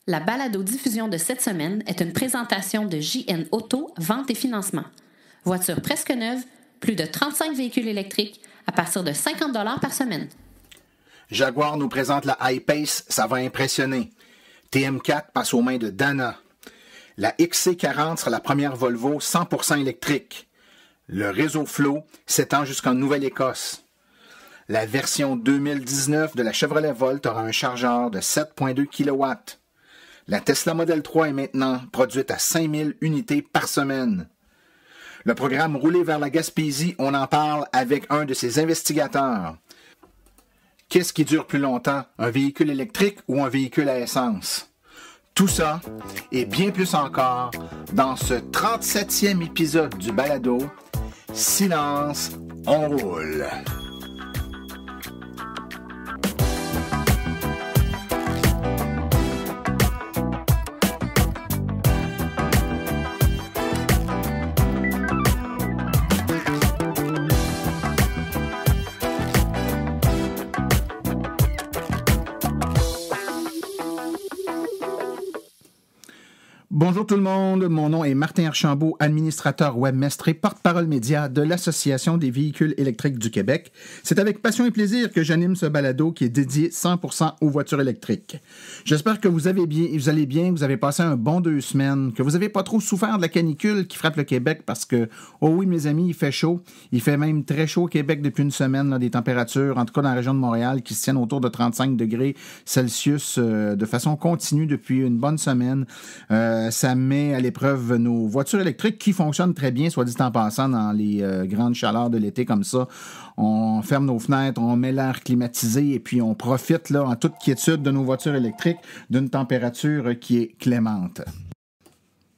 La balado-diffusion de cette semaine est une présentation de JN Auto, vente et financement. Voiture presque neuve, plus de 35 véhicules électriques à partir de 50 $ par semaine. Jaguar nous présente la I-Pace, ça va impressionner. TM4 passe aux mains de Dana. La XC40 sera la première Volvo 100% électrique. Le réseau Flow s'étend jusqu'en Nouvelle-Écosse. La version 2019 de la Chevrolet Volt aura un chargeur de 7,2 kW. La Tesla Model 3 est maintenant produite à 5000 unités par semaine. Le programme Rouler vers la Gaspésie, on en parle avec un de ses investigateurs. Qu'est-ce qui dure plus longtemps, un véhicule électrique ou un véhicule à essence? Tout ça et bien plus encore dans ce 37e épisode du balado Silence, on roule. Bonjour tout le monde, mon nom est Martin Archambault, administrateur webmestre et porte-parole média de l'Association des véhicules électriques du Québec. C'est avec passion et plaisir que j'anime ce balado qui est dédié 100% aux voitures électriques. J'espère que vous allez bien, que vous avez passé un bon 2 semaines, que vous n'avez pas trop souffert de la canicule qui frappe le Québec parce que, oh oui mes amis, il fait chaud. Il fait même très chaud au Québec depuis une semaine, là, des températures, en tout cas dans la région de Montréal, qui se tiennent autour de 35 degrés Celsius de façon continue depuis une bonne semaine. Ça met à l'épreuve nos voitures électriques qui fonctionnent très bien, soit dit en passant, dans les grandes chaleurs de l'été comme ça. On ferme nos fenêtres, on met l'air climatisé et puis on profite là, en toute quiétude de nos voitures électriques d'une température qui est clémente.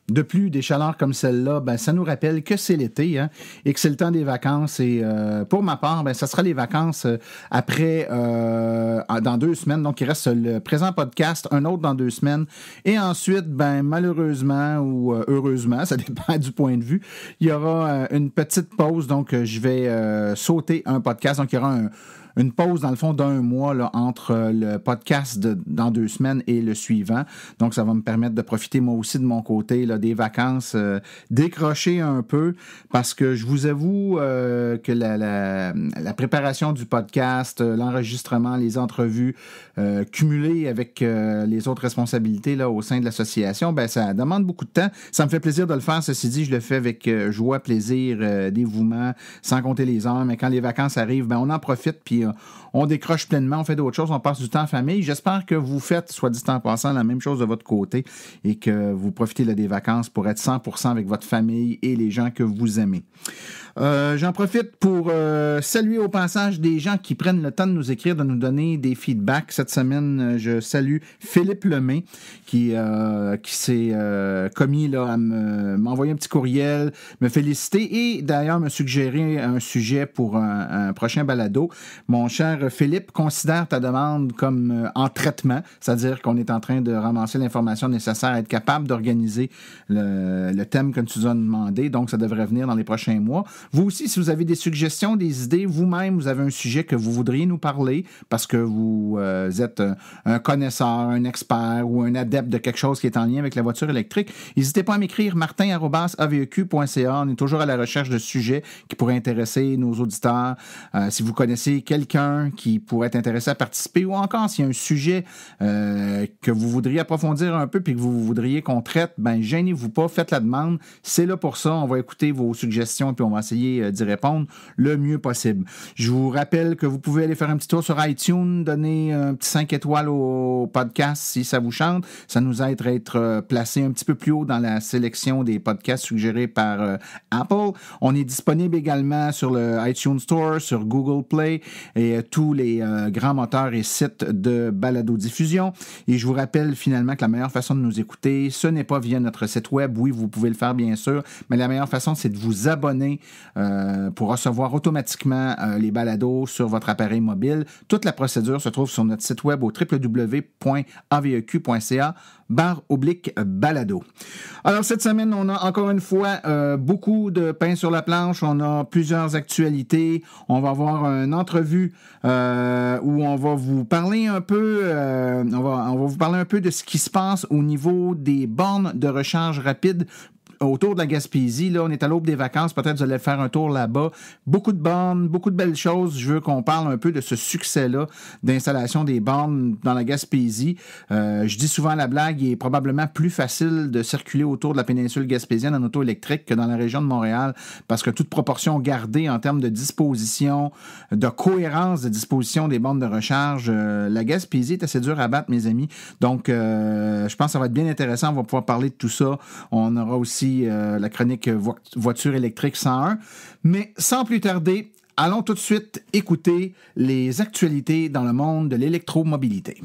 De plus, des chaleurs comme celle-là, ça nous rappelle que c'est l'été et que c'est le temps des vacances. Et pour ma part, ça sera les vacances après, dans 2 semaines. Donc, il reste le présent podcast, un autre dans 2 semaines. Et ensuite, malheureusement ou heureusement, ça dépend du point de vue, il y aura une petite pause. Donc, je vais sauter un podcast. Donc, il y aura une pause, dans le fond, d'1 mois là, entre le podcast dans 2 semaines et le suivant. Donc, ça va me permettre de profiter, moi aussi, de mon côté, là, des vacances, décrocher un peu, parce que je vous avoue que la préparation du podcast, l'enregistrement, les entrevues, cumulées avec les autres responsabilités là, au sein de l'association, ça demande beaucoup de temps. Ça me fait plaisir de le faire. Ceci dit, je le fais avec joie, plaisir, dévouement, sans compter les heures. Mais quand les vacances arrivent, on en profite, puis on décroche pleinement, on fait d'autres choses, on passe du temps en famille. J'espère que vous faites, soit dit en passant, la même chose de votre côté et que vous profitez là, des vacances pour être 100% avec votre famille et les gens que vous aimez. J'en profite pour saluer au passage des gens qui prennent le temps de nous écrire, de nous donner des feedbacks. Cette semaine, je salue Philippe Lemay qui s'est commis là, à m'envoyer un petit courriel, me féliciter et d'ailleurs me suggérer un sujet pour un prochain balado. Mon cher Philippe, considère ta demande comme en traitement, c'est-à-dire qu'on est en train de ramasser l'information nécessaire à être capable d'organiser le thème que tu nous as demandé. Donc, ça devrait venir dans les prochains mois. Vous aussi, si vous avez des suggestions, des idées, vous-même, vous avez un sujet que vous voudriez nous parler parce que vous êtes un connaisseur, un expert ou un adepte de quelque chose qui est en lien avec la voiture électrique, n'hésitez pas à m'écrire martin@aveq.ca. On est toujours à la recherche de sujets qui pourraient intéresser nos auditeurs. Si vous connaissez quelqu'un qui pourrait être intéressé à participer ou encore s'il y a un sujet que vous voudriez approfondir un peu puis que vous voudriez qu'on traite, gênez-vous pas, faites la demande. C'est là pour ça. On va écouter vos suggestions puis on va essayer d'y répondre le mieux possible. Je vous rappelle que vous pouvez aller faire un petit tour sur iTunes, donner un petit 5 étoiles au podcast si ça vous chante. Ça nous aide à être placé un petit peu plus haut dans la sélection des podcasts suggérés par Apple. On est disponible également sur le iTunes Store, sur Google Play et tous les grands moteurs et sites de balado-diffusion. Et je vous rappelle finalement que la meilleure façon de nous écouter, ce n'est pas via notre site web. Oui, vous pouvez le faire bien sûr, mais la meilleure façon, c'est de vous abonner pour recevoir automatiquement les balados sur votre appareil mobile. Toute la procédure se trouve sur notre site web au www.aveq.ca. /balado. Alors, cette semaine, on a encore une fois beaucoup de pain sur la planche. On a plusieurs actualités. On va avoir une entrevue où on va vous parler un peu, on va vous parler un peu de ce qui se passe au niveau des bornes de recharge rapide autour de la Gaspésie. Là, on est à l'aube des vacances. Peut-être vous allez faire un tour là-bas. Beaucoup de bornes, beaucoup de belles choses. Je veux qu'on parle un peu de ce succès-là d'installation des bornes dans la Gaspésie. Je dis souvent la blague, il est probablement plus facile de circuler autour de la péninsule gaspésienne en auto électrique que dans la région de Montréal parce que toute proportion gardée en termes de disposition, de cohérence de disposition des bornes de recharge, la Gaspésie est assez dure à battre, mes amis. Donc, je pense que ça va être bien intéressant. On va pouvoir parler de tout ça. On aura aussi la chronique Voiture électrique 101. Mais sans plus tarder, allons tout de suite écouter les actualités dans le monde de l'électromobilité.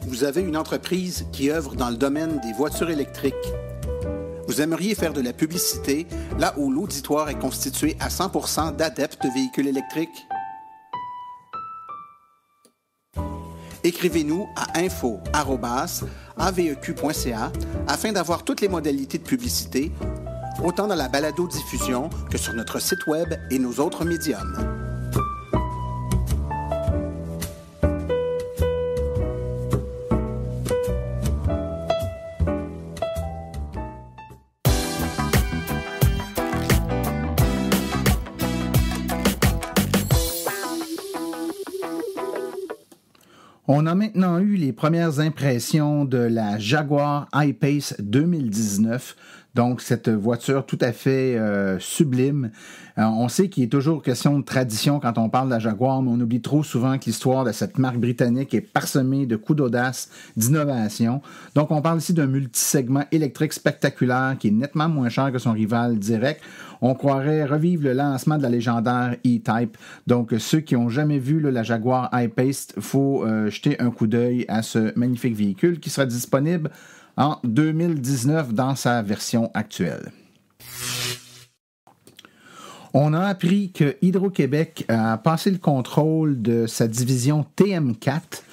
Vous avez une entreprise qui œuvre dans le domaine des voitures électriques. Vous aimeriez faire de la publicité là où l'auditoire est constitué à 100% d'adeptes de véhicules électriques? Écrivez-nous à info@aveq.ca afin d'avoir toutes les modalités de publicité, autant dans la balado-diffusion que sur notre site web et nos autres médiums. On a maintenant eu les premières impressions de la Jaguar I-Pace 2019. Donc, cette voiture tout à fait sublime. On sait qu'il est toujours question de tradition quand on parle de la Jaguar, mais on oublie trop souvent que l'histoire de cette marque britannique est parsemée de coups d'audace, d'innovation. Donc, on parle ici d'un multisegment électrique spectaculaire qui est nettement moins cher que son rival direct. On croirait revivre le lancement de la légendaire E-Type. Donc, ceux qui n'ont jamais vu la Jaguar I-Pace, il faut jeter un coup d'œil à ce magnifique véhicule qui sera disponible en 2019 dans sa version actuelle. On a appris que Hydro-Québec a passé le contrôle de sa division TM4,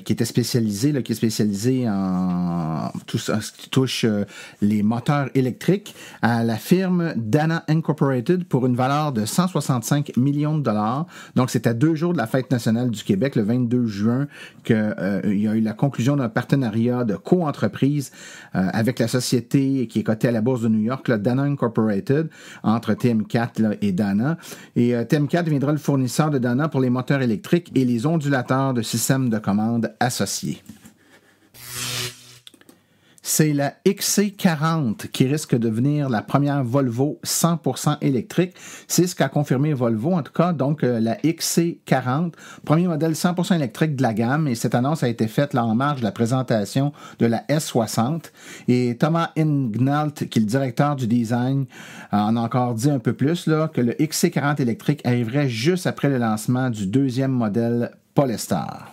qui est spécialisée en tout ce qui touche les moteurs électriques, à la firme Dana Incorporated pour une valeur de 165 millions de dollars. Donc, c'est à 2 jours de la Fête nationale du Québec, le 22 juin, qu'il y a eu la conclusion d'un partenariat de co-entreprise avec la société qui est cotée à la Bourse de New York, la Dana Incorporated, entre TM4 et Dana. Et TM4 deviendra le fournisseur de Dana pour les moteurs électriques et les ondulateurs de systèmes de commande associés. C'est la XC40 qui risque de devenir la première Volvo 100% électrique. C'est ce qu'a confirmé Volvo, en tout cas. Donc, la XC40, premier modèle 100% électrique de la gamme. Et cette annonce a été faite là en marge de la présentation de la S60. Et Thomas Ingnalt, qui est le directeur du design, en a encore dit un peu plus, là, que le XC40 électrique arriverait juste après le lancement du deuxième modèle Polestar.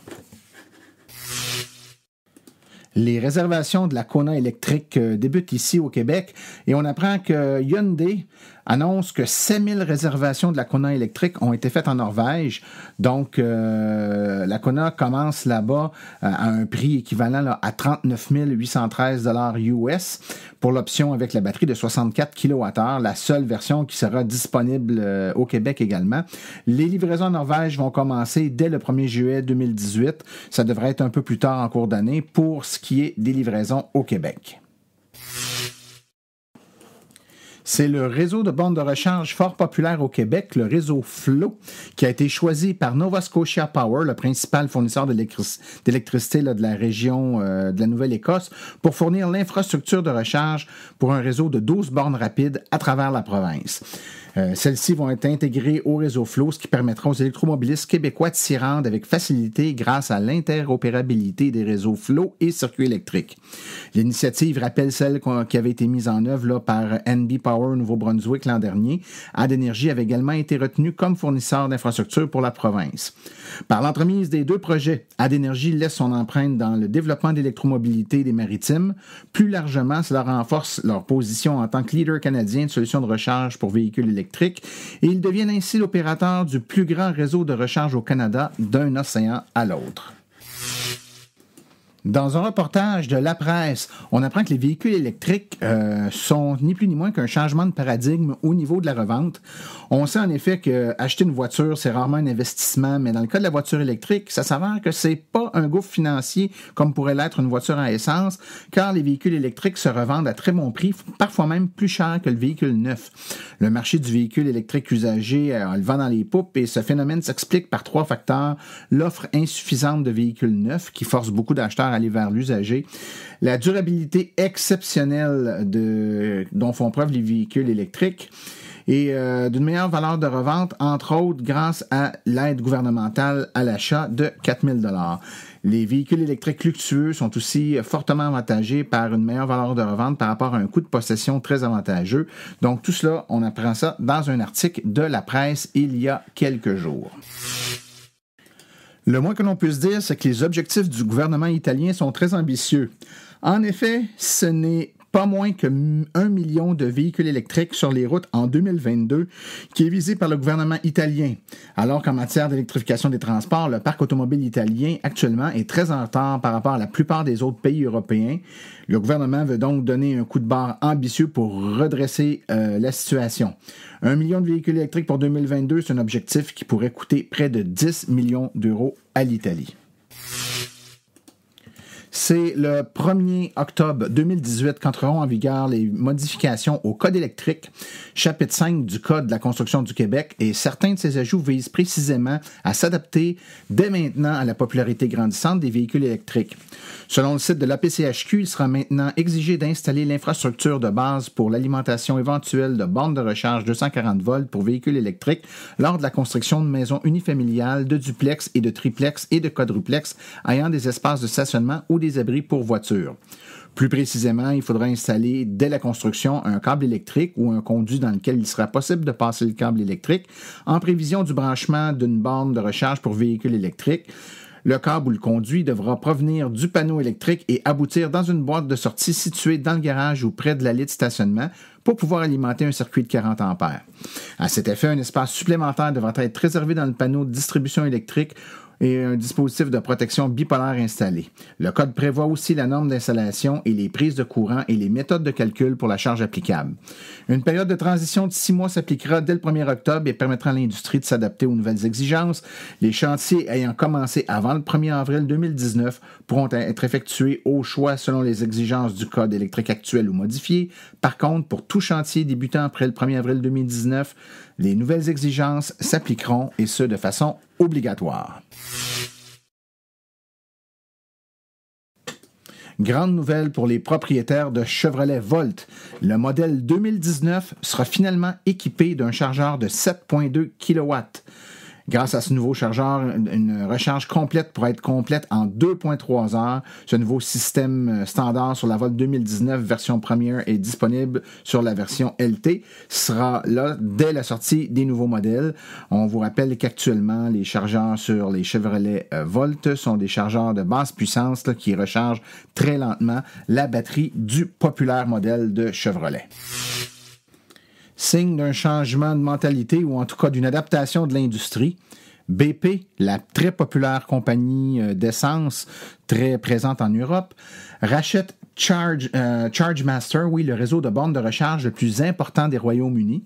Les réservations de la Kona électrique débutent ici au Québec et on apprend que Hyundai annonce que 7000 réservations de la Kona électrique ont été faites en Norvège. Donc, la Kona commence là-bas à un prix équivalent là, à 39 813 $ US pour l'option avec la batterie de 64 kWh, la seule version qui sera disponible au Québec également. Les livraisons en Norvège vont commencer dès le 1er juillet 2018. Ça devrait être un peu plus tard en cours d'année pour ce qui est des livraisons au Québec. C'est le réseau de bornes de recharge fort populaire au Québec, le réseau FLO, qui a été choisi par Nova Scotia Power, le principal fournisseur d'électricité de la région de la Nouvelle-Écosse, pour fournir l'infrastructure de recharge pour un réseau de 12 bornes rapides à travers la province. Celles-ci vont être intégrées au réseau Flow, ce qui permettra aux électromobilistes québécois de s'y rendre avec facilité grâce à l'interopérabilité des réseaux Flow et circuits électriques. L'initiative rappelle celle qui avait été mise en œuvre là, par NB Power au Nouveau-Brunswick l'an dernier. AdEnergy avait également été retenu comme fournisseur d'infrastructures pour la province. Par l'entremise des deux projets, AdEnergy laisse son empreinte dans le développement d'électromobilité des maritimes. Plus largement, cela renforce leur position en tant que leader canadien de solutions de recharge pour véhicules électriques et ils deviennent ainsi l'opérateur du plus grand réseau de recharge au Canada d'un océan à l'autre. Dans un reportage de La Presse, on apprend que les véhicules électriques sont ni plus ni moins qu'un changement de paradigme au niveau de la revente. On sait en effet qu'acheter une voiture, c'est rarement un investissement, mais dans le cas de la voiture électrique, ça s'avère que c'est pas un gouffre financier comme pourrait l'être une voiture à essence, car les véhicules électriques se revendent à très bon prix, parfois même plus cher que le véhicule neuf. Le marché du véhicule électrique usagé a le vent dans les poupes et ce phénomène s'explique par trois facteurs. L'offre insuffisante de véhicules neufs qui force beaucoup d'acheteurs à aller vers l'usager, la durabilité exceptionnelle dont font preuve les véhicules électriques et d'une meilleure valeur de revente, entre autres grâce à l'aide gouvernementale à l'achat de 4 000 $. Les véhicules électriques luxueux sont aussi fortement avantagés par une meilleure valeur de revente par rapport à un coût de possession très avantageux. Donc tout cela, on apprend ça dans un article de La Presse il y a quelques jours. Le moins que l'on puisse dire, c'est que les objectifs du gouvernement italien sont très ambitieux. En effet, ce n'est pas moins que 1 million de véhicules électriques sur les routes en 2022 qui est visé par le gouvernement italien. Alors qu'en matière d'électrification des transports, le parc automobile italien actuellement est très en retard par rapport à la plupart des autres pays européens. Le gouvernement veut donc donner un coup de barre ambitieux pour redresser la situation. 1 million de véhicules électriques pour 2022, c'est un objectif qui pourrait coûter près de 10 millions d'euros à l'Italie. C'est le 1er octobre 2018 qu'entreront en vigueur les modifications au Code électrique, chapitre 5 du Code de la construction du Québec, et certains de ces ajouts visent précisément à s'adapter dès maintenant à la popularité grandissante des véhicules électriques. Selon le site de l'APCHQ, il sera maintenant exigé d'installer l'infrastructure de base pour l'alimentation éventuelle de bornes de recharge 240 volts pour véhicules électriques lors de la construction de maisons unifamiliales, de duplex et de triplex et de quadruplex ayant des espaces de stationnement ou des abris pour voitures. Plus précisément, il faudra installer dès la construction un câble électrique ou un conduit dans lequel il sera possible de passer le câble électrique en prévision du branchement d'une borne de recharge pour véhicules électriques. Le câble ou le conduit devra provenir du panneau électrique et aboutir dans une boîte de sortie située dans le garage ou près de l'allée de stationnement pour pouvoir alimenter un circuit de 40 ampères. À cet effet, un espace supplémentaire devra être réservé dans le panneau de distribution électrique et un dispositif de protection bipolaire installé. Le code prévoit aussi la norme d'installation et les prises de courant et les méthodes de calcul pour la charge applicable. Une période de transition de 6 mois s'appliquera dès le 1er octobre et permettra à l'industrie de s'adapter aux nouvelles exigences. Les chantiers ayant commencé avant le 1er avril 2019 pourront être effectués au choix selon les exigences du code électrique actuel ou modifié. Par contre, pour tout chantier débutant après le 1er avril 2019, les nouvelles exigences s'appliqueront et ce de façon obligatoire. Grande nouvelle pour les propriétaires de Chevrolet Volt. Le modèle 2019 sera finalement équipé d'un chargeur de 7,2 kW. Grâce à ce nouveau chargeur, une recharge complète pourra être complète en 2,3 heures. Ce nouveau système standard sur la Volt 2019 version première est disponible sur la version LT. Sera là dès la sortie des nouveaux modèles. On vous rappelle qu'actuellement, les chargeurs sur les Chevrolet Volt sont des chargeurs de basse puissance qui rechargent très lentement la batterie du populaire modèle de Chevrolet. Signe d'un changement de mentalité ou en tout cas d'une adaptation de l'industrie, BP, la très populaire compagnie d'essence très présente en Europe, rachète ChargeMaster, le réseau de bornes de recharge le plus important des Royaumes-Unis.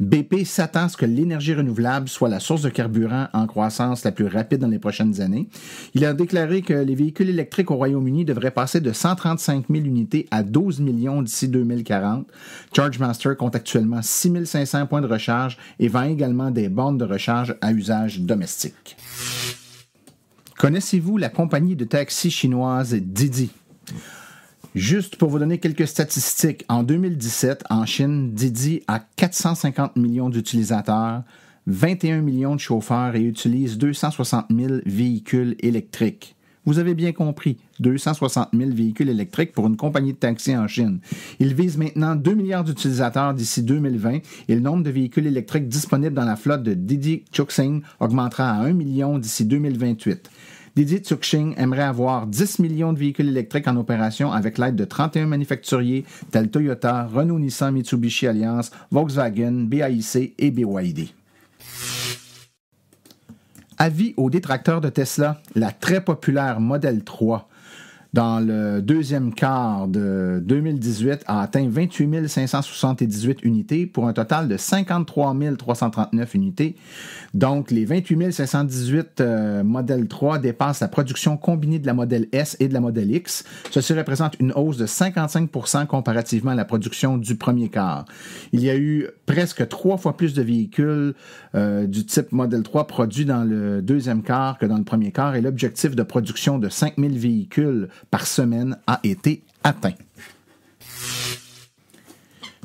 BP s'attend à ce que l'énergie renouvelable soit la source de carburant en croissance la plus rapide dans les prochaines années. Il a déclaré que les véhicules électriques au Royaume-Uni devraient passer de 135 000 unités à 12 millions d'ici 2040. ChargeMaster compte actuellement 6 500 points de recharge et vend également des bornes de recharge à usage domestique. Connaissez-vous la compagnie de taxi chinoise Didi? Juste pour vous donner quelques statistiques, en 2017, en Chine, Didi a 450 millions d'utilisateurs, 21 millions de chauffeurs et utilise 260 000 véhicules électriques. Vous avez bien compris, 260 000 véhicules électriques pour une compagnie de taxi en Chine. Il vise maintenant 2 milliards d'utilisateurs d'ici 2020 et le nombre de véhicules électriques disponibles dans la flotte de Didi Chuxing augmentera à 1 million d'ici 2028. Didi Chuxing aimerait avoir 10 millions de véhicules électriques en opération avec l'aide de 31 manufacturiers tels Toyota, Renault, Nissan, Mitsubishi Alliance, Volkswagen, BAIC et BYD. Avis aux détracteurs de Tesla, la très populaire Model 3, dans le deuxième quart de 2018, a atteint 28 578 unités pour un total de 53 339 unités. Donc, les 28 518 Model 3 dépassent la production combinée de la Model S et de la Model X. Ceci représente une hausse de 55 % comparativement à la production du premier quart. Il y a eu presque 3 fois plus de véhicules du type Model 3 produits dans le deuxième quart que dans le premier quart et l'objectif de production de 5 000 véhicules par semaine a été atteint.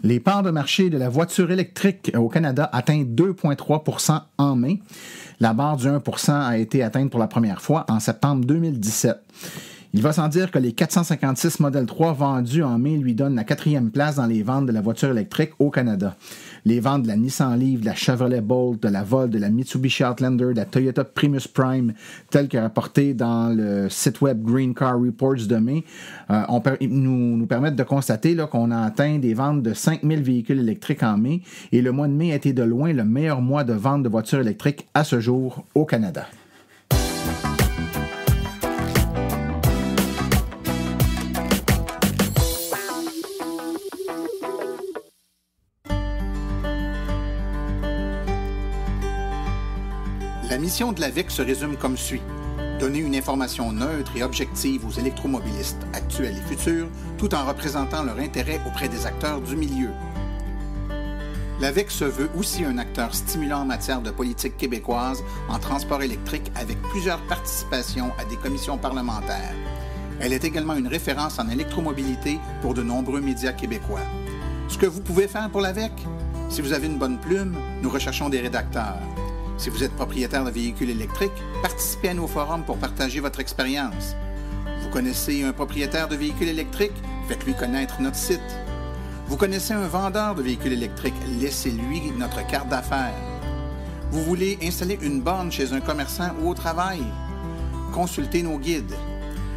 Les parts de marché de la voiture électrique au Canada atteignent 2,3 % en mai. La barre du 1 % a été atteinte pour la première fois en septembre 2017. Il va sans dire que les 456 Model 3 vendus en mai lui donnent la 4e place dans les ventes de la voiture électrique au Canada. Les ventes de la Nissan Leaf, de la Chevrolet Bolt, de la Volt, de la Mitsubishi Outlander, de la Toyota Primus Prime, telles que rapportées dans le site web Green Car Reports de mai, nous permettent de constater là, qu'on a atteint des ventes de 5 000 véhicules électriques en mai et le mois de mai a été de loin le meilleur mois de vente de voitures électriques à ce jour au Canada. La mission de l'AVEC se résume comme suit. Donner une information neutre et objective aux électromobilistes actuels et futurs, tout en représentant leur intérêt auprès des acteurs du milieu. L'AVEC se veut aussi un acteur stimulant en matière de politique québécoise en transport électrique avec plusieurs participations à des commissions parlementaires. Elle est également une référence en électromobilité pour de nombreux médias québécois. Ce que vous pouvez faire pour l'AVEC? Si vous avez une bonne plume, nous recherchons des rédacteurs. Si vous êtes propriétaire de véhicules électriques, participez à nos forums pour partager votre expérience. Vous connaissez un propriétaire de véhicules électriques? Faites-lui connaître notre site. Vous connaissez un vendeur de véhicules électriques? Laissez-lui notre carte d'affaires. Vous voulez installer une borne chez un commerçant ou au travail? Consultez nos guides.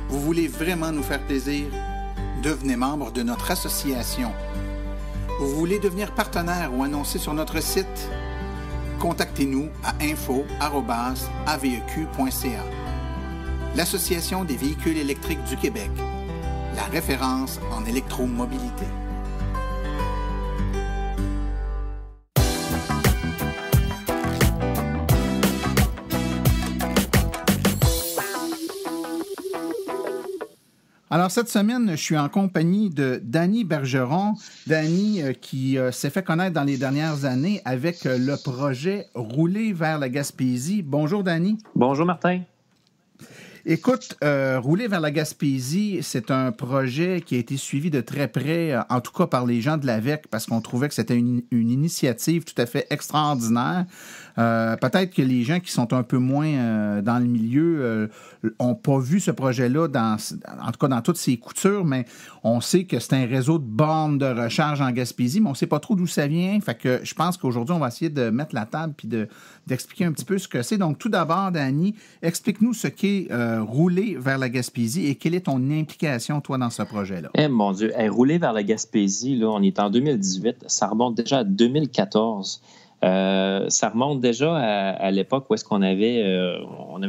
Vous voulez vraiment nous faire plaisir? Devenez membre de notre association. Vous voulez devenir partenaire ou annoncer sur notre site? Contactez-nous à info@aveq.ca. L'Association des véhicules électriques du Québec, la référence en électromobilité. Alors, cette semaine, je suis en compagnie de Danny Bergeron. Danny qui s'est fait connaître dans les dernières années avec le projet Rouler vers la Gaspésie. Bonjour, Danny. Bonjour, Martin. Écoute, Rouler vers la Gaspésie, c'est un projet qui a été suivi de très près, en tout cas par les gens de l'AVEC, parce qu'on trouvait que c'était une initiative tout à fait extraordinaire. Peut-être que les gens qui sont un peu moins dans le milieu n'ont pas vu ce projet-là, en tout cas dans toutes ses coutures, mais on sait que c'est un réseau de bornes de recharge en Gaspésie, mais on ne sait pas trop d'où ça vient. Fait que je pense qu'aujourd'hui, on va essayer de mettre la table puis d'expliquer un petit peu ce que c'est. Donc, tout d'abord, Danny, explique-nous ce qu'est Rouler vers la Gaspésie et quelle est ton implication, toi, dans ce projet-là? Eh mon Dieu, Rouler vers la Gaspésie, là, on est en 2018, ça remonte déjà à 2014. Ça remonte déjà à l'époque où est-ce qu'on avait,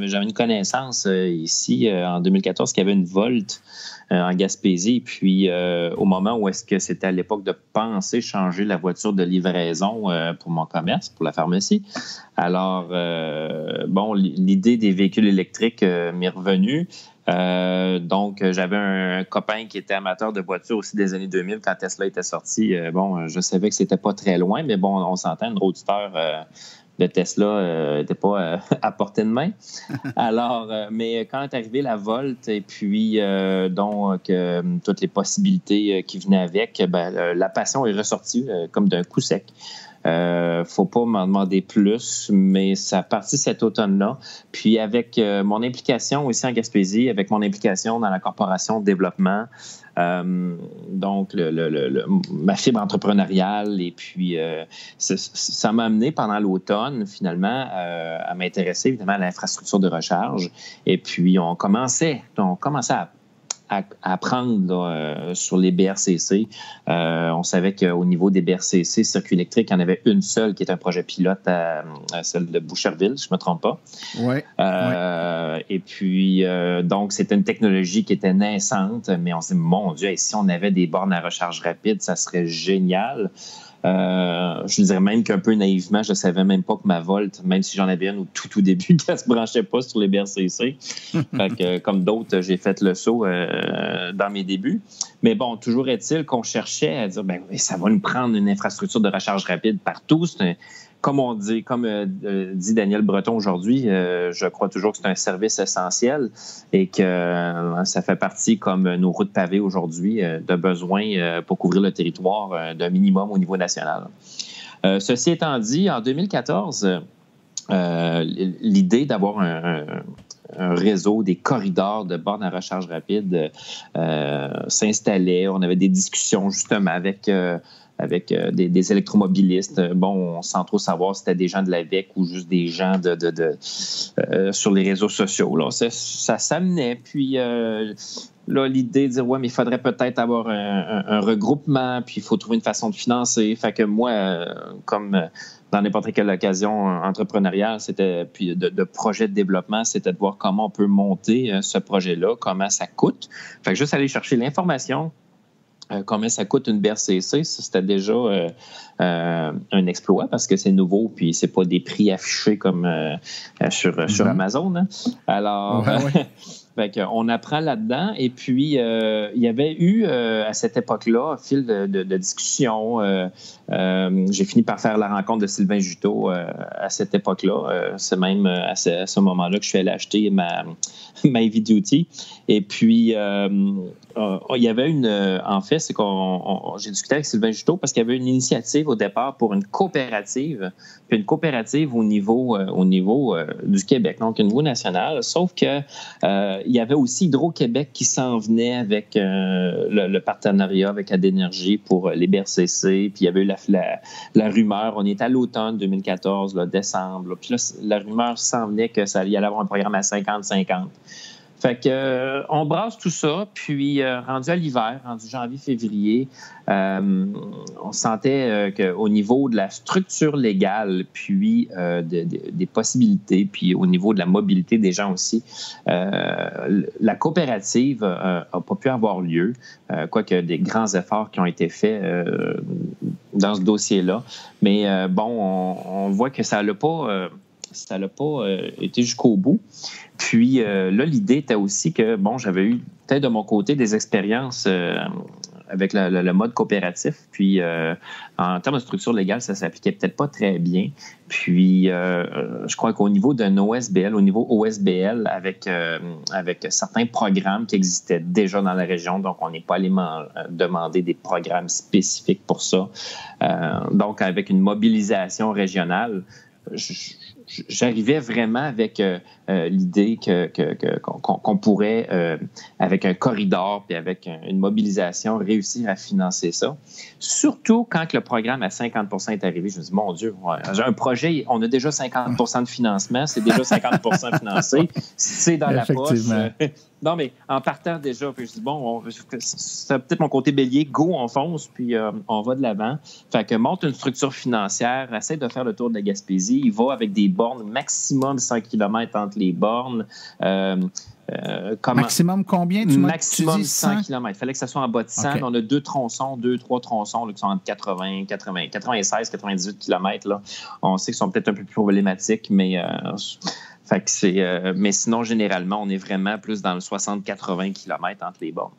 j'avais une connaissance ici en 2014 qu'il y avait une Volt en Gaspésie. Puis au moment où est-ce que c'était à l'époque de penser changer la voiture de livraison pour mon commerce, pour la pharmacie. Alors l'idée des véhicules électriques m'est revenue. Donc, j'avais un copain qui était amateur de voitures aussi des années 2000 quand Tesla était sorti. Je savais que c'était pas très loin, mais bon, on s'entend, une Roadster, de Tesla n'était pas à portée de main. Alors, mais quand est arrivée la Volt et puis donc toutes les possibilités qui venaient avec, la passion est ressortie comme d'un coup sec. Faut pas m'en demander plus, mais ça a parti cet automne-là. Puis avec mon implication aussi en Gaspésie, avec mon implication dans la corporation de développement, donc ma fibre entrepreneuriale, et puis ça m'a amené pendant l'automne finalement à m'intéresser évidemment à l'infrastructure de recharge. Et puis on commençait à apprendre sur les BRCC. On savait qu'au niveau des BRCC, circuit électrique, il y en avait une seule qui est un projet pilote à celle de Boucherville, si je ne me trompe pas. Ouais. Et puis, donc, c'était une technologie qui était naissante, mais on s'est dit, mon Dieu, si on avait des bornes à recharge rapide, ça serait génial. Je dirais même qu'un peu naïvement, je ne savais même pas que ma Volt, même si j'en avais une au tout début, qu'elle ne se branchait pas sur les BRCC. Fait que, comme d'autres, j'ai fait le saut dans mes débuts. Mais bon, toujours est-il qu'on cherchait à dire, ça va nous prendre une infrastructure de recharge rapide partout. Comme dit Daniel Breton aujourd'hui, je crois toujours que c'est un service essentiel et que ça fait partie, comme nos routes pavées aujourd'hui, de besoin pour couvrir le territoire d'un minimum au niveau national. Ceci étant dit, en 2014, l'idée d'avoir un réseau, des corridors de bornes à recharge rapide s'installait. On avait des discussions justement avec des électromobilistes, sans trop savoir si c'était des gens de l'AVEC ou juste des gens sur les réseaux sociaux. Là. Ça s'amenait. Puis là, l'idée de dire, mais il faudrait peut-être avoir un regroupement, puis il faut trouver une façon de financer. Fait que moi, comme dans n'importe quelle occasion entrepreneuriale, puis de projet de développement, c'était de voir comment on peut monter ce projet-là, comment ça coûte. Fait que juste aller chercher l'information. Combien ça coûte une BRCC, c'était déjà un exploit parce que c'est nouveau puis c'est pas des prix affichés comme sur Amazon. Hein. Alors, fait on apprend là-dedans. Et puis, il y avait eu à cette époque-là, au fil de discussion, j'ai fini par faire la rencontre de Sylvain Juteau à cette époque-là. C'est même à ce moment-là que je suis allé acheter ma Heavy Duty. Et puis, il y avait en fait, c'est j'ai discuté avec Sylvain Juteau parce qu'il y avait une initiative au départ pour une coopérative, puis une coopérative au niveau du Québec, donc au niveau national, sauf que il y avait aussi Hydro-Québec qui s'en venait avec le partenariat avec Adénergie pour les BRCC, puis il y avait eu la rumeur, on est à l'automne 2014, là, décembre, là, puis là, la rumeur s'en venait que ça allait avoir un programme à 50-50. Fait que on brasse tout ça, puis rendu à l'hiver, rendu janvier-février, on sentait qu'au niveau de la structure légale, puis des possibilités, puis au niveau de la mobilité des gens aussi, la coopérative n'a pas pu avoir lieu, quoique des grands efforts qui ont été faits dans ce dossier-là. Mais on voit que ça n'a pas été jusqu'au bout. Puis là, l'idée était aussi que, j'avais eu peut-être de mon côté des expériences avec le mode coopératif. Puis en termes de structure légale, ça s'appliquait peut-être pas très bien. Puis je crois qu'au niveau d'un OSBL, au niveau OSBL, avec certains programmes qui existaient déjà dans la région, donc on n'est pas allé demander des programmes spécifiques pour ça. Donc avec une mobilisation régionale, j'arrivais vraiment avec l'idée qu'on pourrait, avec un corridor puis avec une mobilisation, réussir à financer ça. Surtout quand le programme à 50% est arrivé, je me dis, mon Dieu, j'ai un projet, on a déjà 50% de financement, c'est déjà 50% financé, c'est dans la poche. Non, mais en partant déjà, puis je dis, c'est peut-être mon côté bélier, go, on fonce, puis on va de l'avant. Fait que monte une structure financière, essaie de faire le tour de la Gaspésie, il va avec des bornes, maximum 100 km entre les bornes. Maximum combien? Maximum 100 km. Il fallait que ça soit en bas de 100. Okay. On a 2-3 tronçons là, qui sont entre 96, 98 km. Là. On sait qu'ils sont peut-être un peu plus problématiques, mais... fait que mais sinon, généralement, on est vraiment plus dans le 60-80 km entre les bornes.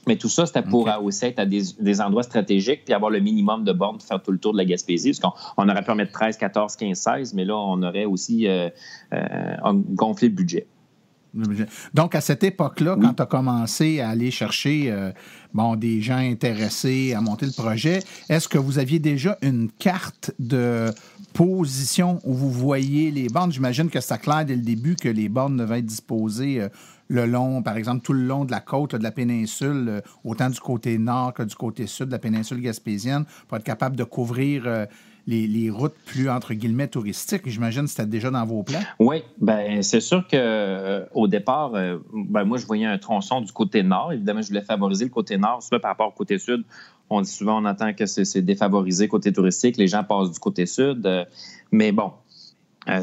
Mais tout ça, c'était pour aussi être à des endroits stratégiques puis avoir le minimum de bornes pour faire tout le tour de la Gaspésie. Parce qu'on aurait pu en mettre 13, 14, 15, 16, mais là, on aurait aussi gonflé le budget. Donc, à cette époque-là, quand tu as commencé à aller chercher des gens intéressés à monter le projet, est-ce que vous aviez déjà une carte de position où vous voyez les bornes? J'imagine que c'était clair dès le début que les bornes devaient être disposées le long, par exemple, tout le long de la côte de la péninsule, autant du côté nord que du côté sud de la péninsule gaspésienne, pour être capable de couvrir les routes plus, entre guillemets, touristiques. J'imagine que c'était déjà dans vos plans? Oui, bien, c'est sûr qu'au départ, moi, je voyais un tronçon du côté nord. Évidemment, je voulais favoriser le côté nord. Soit par rapport au côté sud, on dit souvent, on entend que c'est défavorisé côté touristique. Les gens passent du côté sud. Mais bon,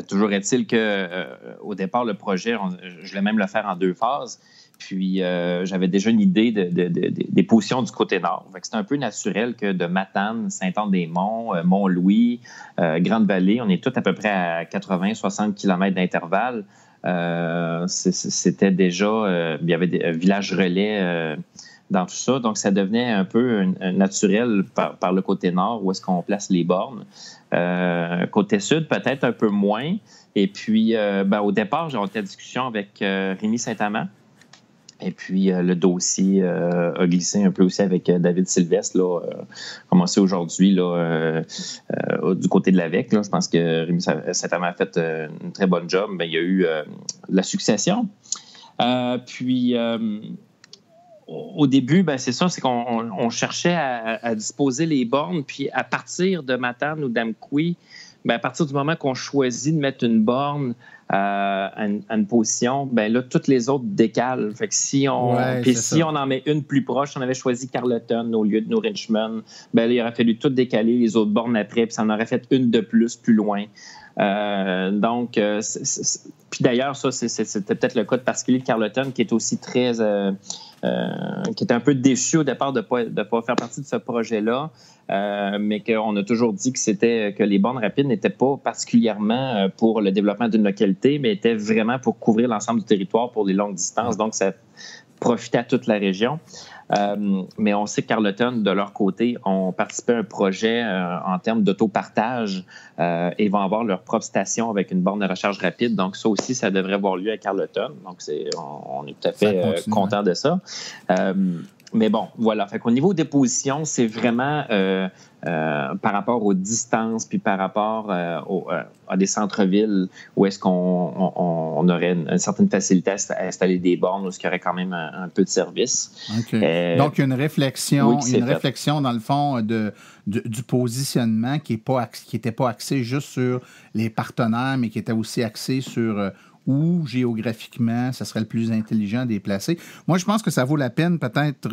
toujours est-il qu'au départ, le projet, je voulais même le faire en 2 phases. Puis, j'avais déjà une idée des positions du côté nord. C'était un peu naturel que de Matane, Saint-Anne-des-Monts, Mont-Louis, Grande-Vallée, on est tous à peu près à 80-60 km d'intervalle. C'était déjà... il y avait des villages relais dans tout ça. Donc, ça devenait un peu naturel par le côté nord où est-ce qu'on place les bornes. Côté sud, peut-être un peu moins. Et puis, au départ, j'ai eu une discussion avec Rémi Saint-Amand. Et puis, le dossier a glissé un peu aussi avec David Sylvestre, commencé aujourd'hui du côté de l'AVEC. Je pense que Rémi Saint-Amand a fait une très bonne job. Il y a eu la succession. Au début, c'est ça, c'est qu'on cherchait à disposer les bornes. Puis, à partir de Matane ou d'Amqui, à partir du moment qu'on choisit de mettre une borne à une position, là, toutes les autres décalent. Fait que si on en met une plus proche, si on avait choisi Carleton au lieu de New Richmond, il aurait fallu tout décaler les autres bornes après, puis ça en aurait fait une de plus loin. Puis d'ailleurs, ça, c'était peut-être le cas de particulier de Carleton, qui est aussi très... qui était un peu déçu au départ de pas faire partie de ce projet-là, mais qu'on a toujours dit que les bornes rapides n'étaient pas particulièrement pour le développement d'une localité, mais étaient vraiment pour couvrir l'ensemble du territoire pour les longues distances. Donc, ça profitait à toute la région. Mais on sait que Carleton, de leur côté, ont participé à un projet en termes d'autopartage et vont avoir leur propre station avec une borne de recharge rapide. Donc, ça aussi, ça devrait avoir lieu à Carleton. Donc, on est tout à fait content de ça. Mais bon, voilà. Fait qu'au niveau des positions, c'est vraiment par rapport aux distances puis par rapport à des centres-villes où est-ce qu'on aurait une certaine facilité à installer des bornes où il y aurait quand même un peu de service. Okay. Donc, il y a une réflexion, dans le fond, du positionnement qui n'était pas axé juste sur les partenaires, mais qui était aussi axé sur... où géographiquement, ça serait le plus intelligent de les placer. Moi, je pense que ça vaut la peine peut-être,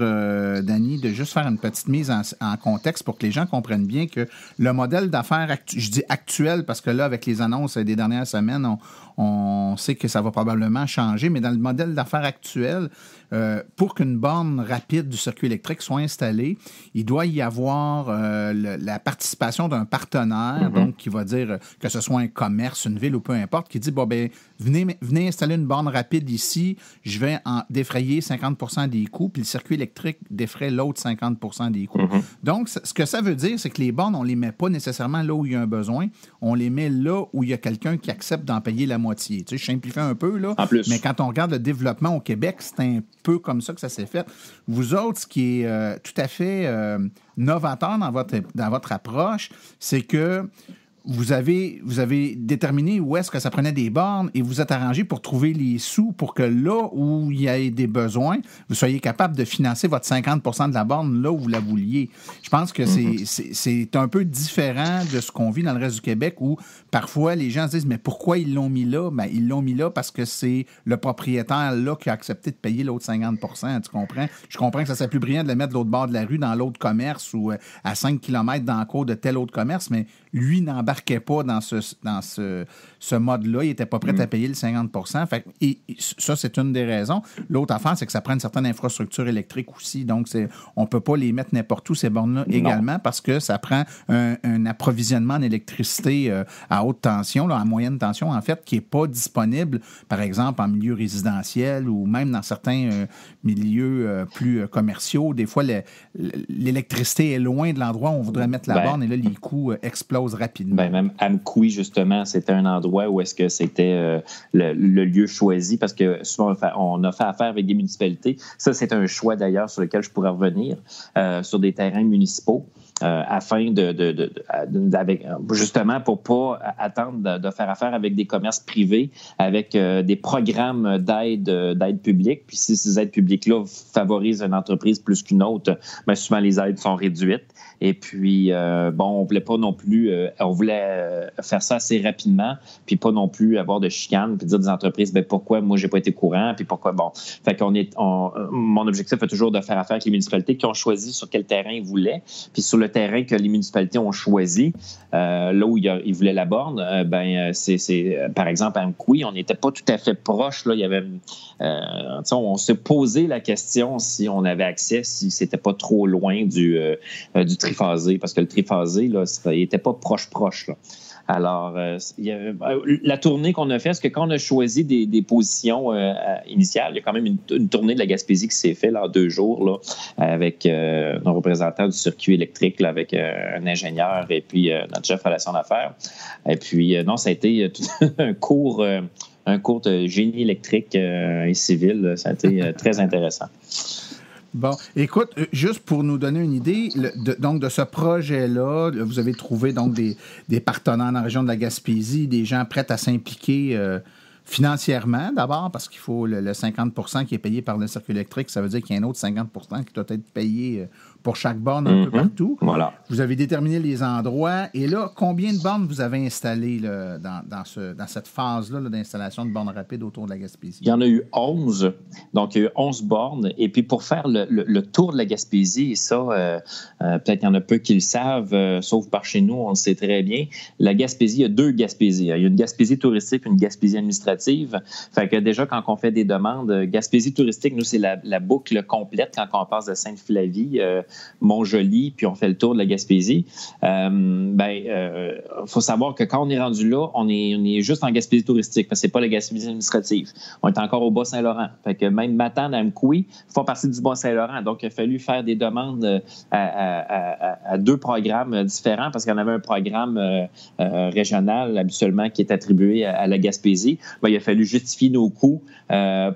Dany, de juste faire une petite mise en contexte pour que les gens comprennent bien que le modèle d'affaires, je dis actuel parce que là, avec les annonces des dernières semaines, on sait que ça va probablement changer, mais dans le modèle d'affaires actuel, pour qu'une borne rapide du circuit électrique soit installée, il doit y avoir la participation d'un partenaire, donc qui va dire que ce soit un commerce, une ville ou peu importe, qui dit, venez installer une borne rapide ici, je vais en défrayer 50% des coûts, puis le circuit électrique défraie l'autre 50% des coûts. Donc, ce que ça veut dire, c'est que les bornes, on ne les met pas nécessairement là où il y a un besoin, on les met là où il y a quelqu'un qui accepte d'en payer la moitié. Tu sais, je simplifie un peu, là, mais quand on regarde le développement au Québec, c'est un peu comme ça que ça s'est fait. Vous autres, ce qui est tout à fait novateur dans votre approche, c'est que vous avez déterminé où est-ce que ça prenait des bornes et vous êtes arrangé pour trouver les sous pour que là où il y a des besoins, vous soyez capable de financer votre 50% de la borne là où vous la vouliez. Je pense que c'est un peu différent de ce qu'on vit dans le reste du Québec où parfois les gens se disent « Mais pourquoi ils l'ont mis là? » Ils l'ont mis là parce que c'est le propriétaire là qui a accepté de payer l'autre 50%. Tu comprends? Je comprends que ça serait plus brillant de le mettre de l'autre bord de la rue dans l'autre commerce ou à 5 km dans le cours de tel autre commerce, mais lui n'embarque embarquait pas dans ce mode-là. Ils n'étaient pas prêts à payer le 50 %. Fait, et ça, c'est une des raisons. L'autre affaire, c'est que ça prend une certaine infrastructure électrique aussi. Donc, on ne peut pas les mettre n'importe où, ces bornes-là, également, parce que ça prend un approvisionnement en électricité à haute tension, là, à moyenne tension, en fait, qui n'est pas disponible, par exemple, en milieu résidentiel ou même dans certains milieux plus commerciaux. Des fois, l'électricité est loin de l'endroit où on voudrait mettre la borne et là, les coûts explosent rapidement. Même Amqui, justement, c'était un endroit où est-ce que c'était le lieu choisi parce que souvent, on a fait affaire avec des municipalités. Ça, c'est un choix d'ailleurs sur lequel je pourrais revenir, sur des terrains municipaux. Afin avec, justement pour pas attendre de faire affaire avec des commerces privés, avec des programmes d'aide publique. Puis si ces aides publiques-là favorisent une entreprise plus qu'une autre, bien souvent les aides sont réduites. Et puis, on voulait pas non plus, on voulait faire ça assez rapidement, puis pas non plus avoir de chicanes, puis dire des entreprises, pourquoi moi j'ai pas été au courant, puis pourquoi, Fait mon objectif est toujours de faire affaire avec les municipalités qui ont choisi sur quel terrain ils voulaient, puis sur le terrain que les municipalités ont choisi, là où ils voulaient la borne, c'est par exemple à Amqui, on n'était pas tout à fait proche, là, il y avait, on s'est posé la question si on avait accès, si c'était pas trop loin du triphasé, parce que le triphasé, là, il n'était pas proche, là. Alors, la tournée qu'on a faite, c'est que quand on a choisi des positions initiales, il y a quand même une tournée de la Gaspésie qui s'est faite là, en 2 jours là, avec nos représentants du circuit électrique, là, avec un ingénieur et puis notre chef relation d'affaires. Et puis, ça a été un cours de génie électrique et civil. Ça a été très intéressant. Bon, écoute, juste pour nous donner une idée, donc de ce projet-là, vous avez trouvé donc des partenaires dans la région de la Gaspésie, des gens prêts à s'impliquer financièrement d'abord, parce qu'il faut le 50 % qui est payé par le circuit électrique, ça veut dire qu'il y a un autre 50 % qui doit être payé pour chaque borne un peu partout. Voilà. Vous avez déterminé les endroits. Et là, combien de bornes vous avez installées là, dans cette phase-là là, d'installation de bornes rapides autour de la Gaspésie? Il y en a eu 11. Donc, il y a eu 11 bornes. Et puis, pour faire le tour de la Gaspésie, et ça, peut-être qu'il y en a peu qui le savent, sauf par chez nous, on le sait très bien. La Gaspésie, il y a 2 Gaspésies. Il y a une Gaspésie touristique et une Gaspésie administrative. Fait que déjà, quand on fait des demandes, Gaspésie touristique, nous, c'est la boucle complète quand on passe de Sainte-Flavie, Montjoly, puis on fait le tour de la Gaspésie. Faut savoir que quand on est rendu là, on est juste en Gaspésie touristique, parce que c'est pas la Gaspésie administrative. On est encore au Bas-Saint-Laurent. Fait que même Matane, Amqui font partie du Bas-Saint-Laurent. Donc, il a fallu faire des demandes à 2 programmes différents, parce qu'il y en avait un programme régional, habituellement, qui est attribué à la Gaspésie. Il a fallu justifier nos coûts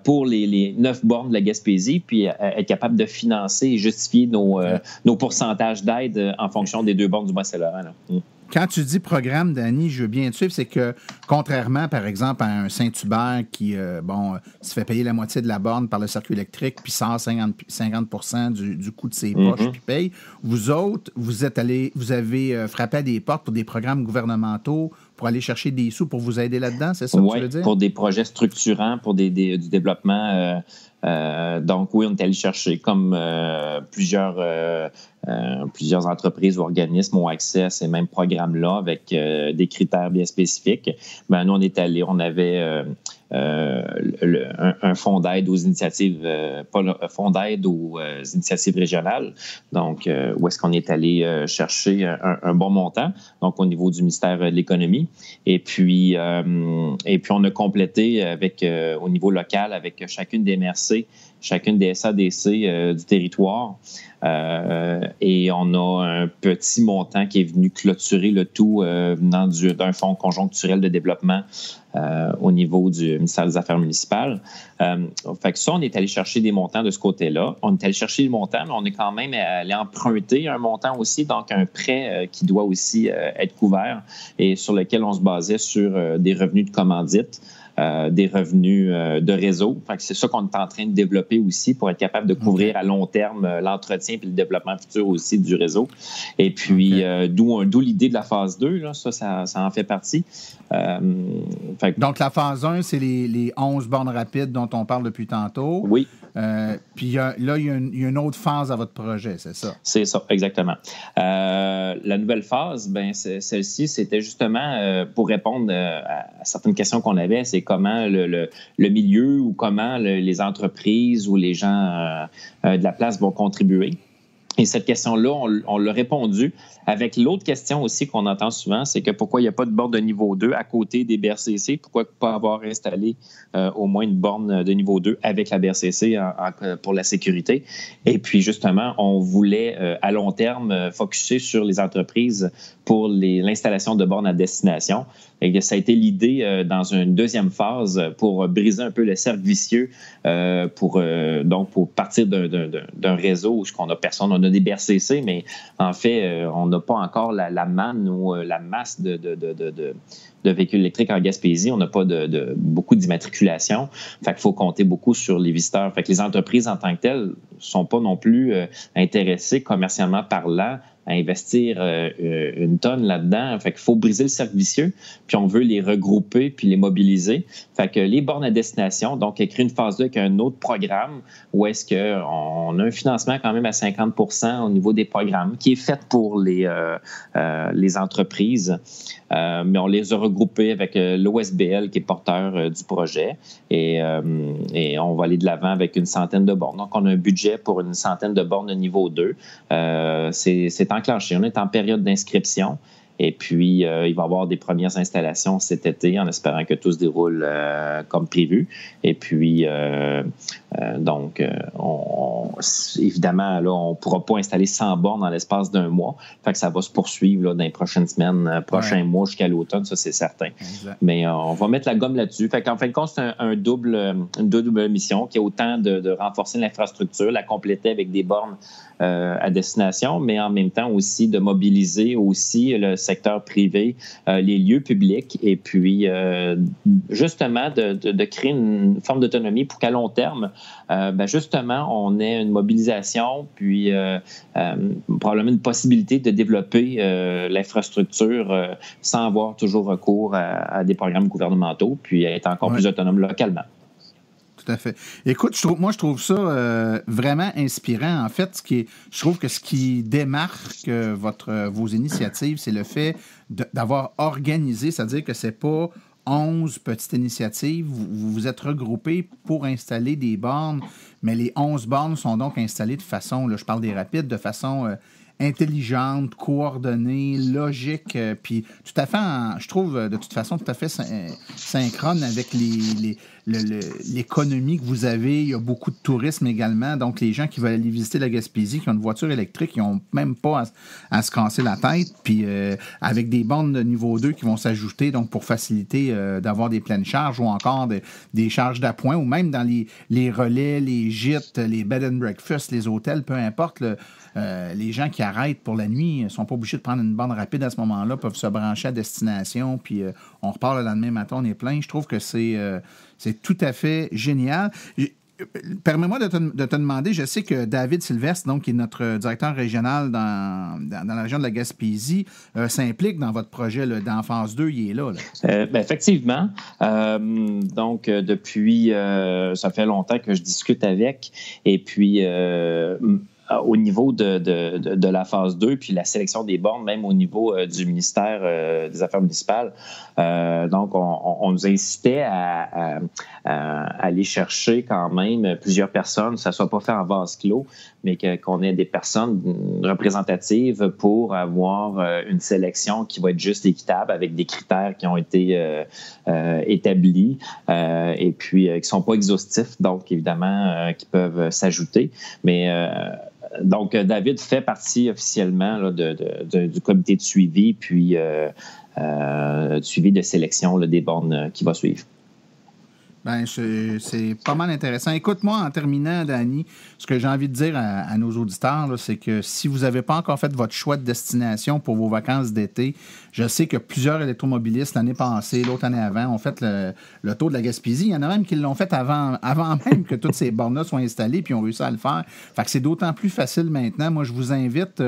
pour les 9 bornes de la Gaspésie, puis être capable de financer et justifier nos pourcentages d'aide en fonction des 2 bornes du Bas-Saint-Laurent. Quand tu dis programme, Danny, je veux bien te suivre, c'est que contrairement, par exemple, à un Saint-Hubert qui se fait payer la moitié de la borne par le circuit électrique puis sort 50 % du coût de ses poches puis paye, vous autres, vous avez frappé à des portes pour des programmes gouvernementaux pour aller chercher des sous pour vous aider là-dedans, c'est ça que tu veux dire? Pour des projets structurants, pour du développement. Donc oui, on est allé chercher comme plusieurs entreprises ou organismes ont accès à ces mêmes programmes-là avec des critères bien spécifiques. Nous, on est allé, on avait un fonds d'aide aux initiatives, fonds d'aide aux initiatives régionales. Donc, où est-ce qu'on est allé chercher un bon montant, donc au niveau du ministère de l'Économie. Et puis on a complété au niveau local avec chacune des MRC, chacune des SADC du territoire. Et on a un petit montant qui est venu clôturer le tout venant d'un fonds conjoncturel de développement au niveau du ministère des Affaires municipales. Fait que ça, on est allé chercher des montants de ce côté-là. On est allé chercher des montants, mais on est quand même allé emprunter un montant aussi, donc un prêt qui doit aussi être couvert et sur lequel on se basait sur des revenus de commandite. des revenus de réseau. Fait que c'est ça qu'on est en train de développer aussi pour être capable de couvrir à long terme l'entretien puis le développement futur aussi du réseau. Et puis, d'où l'idée de la phase 2, là, ça en fait partie. Donc, la phase 1, c'est les 11 bornes rapides dont on parle depuis tantôt. Oui. Puis là, il y a une autre phase à votre projet, c'est ça? C'est ça, exactement. La nouvelle phase, celle-ci, c'était justement pour répondre à certaines questions qu'on avait, c'est comment le milieu ou comment les entreprises ou les gens de la place vont contribuer. Et cette question-là, on l'a répondu avec l'autre question aussi qu'on entend souvent, c'est que pourquoi il n'y a pas de borne de niveau 2 à côté des BRCC? Pourquoi pas avoir installé au moins une borne de niveau 2 avec la BRCC pour la sécurité? Et puis justement, on voulait à long terme focusser sur les entreprises pour l'installation de bornes à destination. Et ça a été l'idée dans une deuxième phase pour briser un peu le cercle vicieux, pour partir d'un réseau où on a personne, on a des BRCC, mais en fait, on n'a pas encore la manne ou la masse de véhicules électriques en Gaspésie. On n'a pas beaucoup d'immatriculation. Fait qu'il faut compter beaucoup sur les visiteurs. Fait que les entreprises en tant que telles ne sont pas non plus intéressées commercialement parlant à investir une tonne là-dedans. Fait qu'il faut briser le cercle vicieux, puis on veut les regrouper puis les mobiliser. Fait que les bornes à destination, donc écrire une phase 2 avec un autre programme où est-ce qu'on a un financement quand même à 50% au niveau des programmes qui est fait pour les entreprises. Mais on les a regroupés avec l'OSBL qui est porteur du projet et on va aller de l'avant avec une centaine de bornes. Donc, on a un budget pour une centaine de bornes de niveau 2. C'est enclenché. On est en période d'inscription. Et puis, il va y avoir des premières installations cet été en espérant que tout se déroule comme prévu. Et puis, évidemment, là, on ne pourra pas installer 100 bornes dans l'espace d'un mois. Fait que ça va se poursuivre là, dans les prochaines semaines, prochains mois jusqu'à l'automne, ça c'est certain. Exact. Mais on va mettre la gomme là-dessus. Fait qu'en fin de compte, c'est une double mission qui a autant de renforcer l'infrastructure, la compléter avec des bornes à destination, mais en même temps aussi de mobiliser aussi le secteur privé, les lieux publics, et puis justement de créer une forme d'autonomie pour qu'à long terme, justement, on ait une mobilisation, puis probablement une possibilité de développer l'infrastructure sans avoir toujours recours à des programmes gouvernementaux, puis être encore plus autonome localement. Tout à fait. Écoute, je trouve ça vraiment inspirant. En fait, je trouve que ce qui démarque vos initiatives, c'est le fait d'avoir organisé, c'est-à-dire que c'est pas 11 petites initiatives, vous vous êtes regroupés pour installer des bornes, mais les 11 bornes sont donc installées de façon, là, je parle des rapides, de façon intelligente, coordonnée, logique, puis tout à fait, je trouve de toute façon tout à fait synchrone avec l'économie que vous avez. Il y a beaucoup de tourisme également, donc les gens qui veulent aller visiter la Gaspésie, qui ont une voiture électrique, ils n'ont même pas à se casser la tête, puis avec des bornes de niveau 2 qui vont s'ajouter, donc pour faciliter d'avoir des pleines charges ou encore des charges d'appoint, ou même dans les relais, les gîtes, les bed and breakfast, les hôtels, peu importe, les gens qui arrêtent pour la nuit ne sont pas obligés de prendre une borne rapide à ce moment-là, peuvent se brancher à destination, puis on repart le lendemain matin, on est plein. Je trouve que c'est tout à fait génial. Permets-moi de te demander, je sais que David Sylvestre, donc, qui est notre directeur régional dans la région de la Gaspésie, s'implique dans votre projet dans phase 2, il est là. Effectivement. Donc, depuis, ça fait longtemps que je discute avec, et puis au niveau de la phase 2, puis la sélection des bornes, même au niveau du ministère des Affaires municipales. Donc, on nous incitait à aller chercher quand même plusieurs personnes, ça ne soit pas fait en vase clos, mais qu'on ait des personnes représentatives pour avoir une sélection qui va être juste équitable avec des critères qui ont été établis et puis qui ne sont pas exhaustifs, donc évidemment qui peuvent s'ajouter. Mais donc, David fait partie officiellement là, du comité de suivi, puis suivi de sélection là, des bornes qui va suivre. Ben, c'est pas mal intéressant. Écoute-moi, en terminant, Dani, ce que j'ai envie de dire à nos auditeurs, là, c'est que si vous n'avez pas encore fait votre choix de destination pour vos vacances d'été, je sais que plusieurs électromobilistes, l'année passée, l'autre année avant, ont fait le tour de la Gaspésie. Il y en a même qui l'ont fait avant même que toutes ces bornes-là soient installées, puis ont réussi à le faire. Fait que c'est d'autant plus facile maintenant. Moi, je vous invite